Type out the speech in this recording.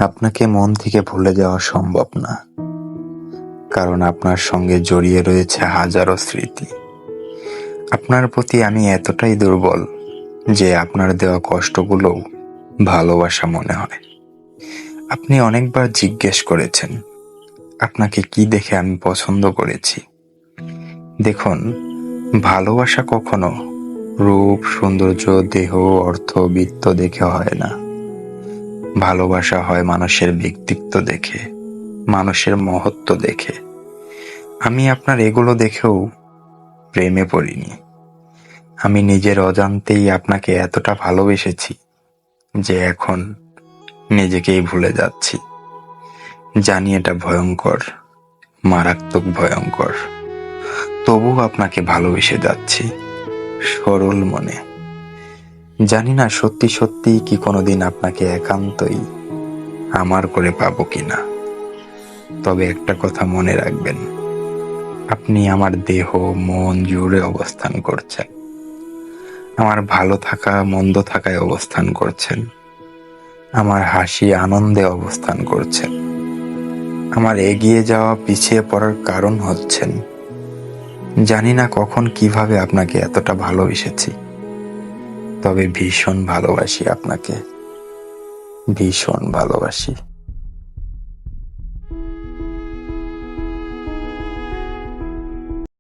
আপনাকে মন থেকে ভুলে যাওয়া সম্ভব না, কারণ আপনার সঙ্গে জড়িয়ে রয়েছে হাজারো স্মৃতি। আপনার প্রতি আমি এতটাই দুর্বল যে আপনার দেওয়া কষ্টগুলোও ভালোবাসা মনে হয়। আপনি অনেকবার জিজ্ঞেস করেছেন আপনাকে কি দেখে আমি পছন্দ করেছি। দেখুন, ভালোবাসা কখনো রূপ, সৌন্দর্য, দেহ, অর্থ, বৃত্ত দেখে হয় না। ভালোবাসা হয় মানুষের ব্যক্তিত্ব দেখে, মানুষের মহত্ব দেখে। আমি আপনার এগুলো দেখেও প্রেমে পড়িনি। আমি নিজের অজান্তেই আপনাকে এতটা ভালোবেসেছি যে এখন নিজেকেই ভুলে যাচ্ছি। জানি এটা ভয়ঙ্কর, মারাত্মক ভয়ঙ্কর। তবুও আপনাকে ভালোবেসে যাচ্ছি সরল মনে। জানি না সত্যি সত্যি কি কোনোদিন আপনাকে একান্তই আমার করে পাবো কিনা। তবে একটা কথা মনে রাখবেন, আপনি আমার দেহ মন জুড়ে অবস্থান করছেন। আমার ভালো থাকা মন্দ থাকায় অবস্থান করছেন। আমার হাসি আনন্দে অবস্থান করছেন। আমার এগিয়ে যাওয়া পিছিয়ে পড়ার কারণ হচ্ছেন। জানি না কখন কিভাবে আপনাকে এতটা ভালোবেসেছি, তবে ভীষণ ভালোবাসি আপনাকে, ভীষণ ভালোবাসি।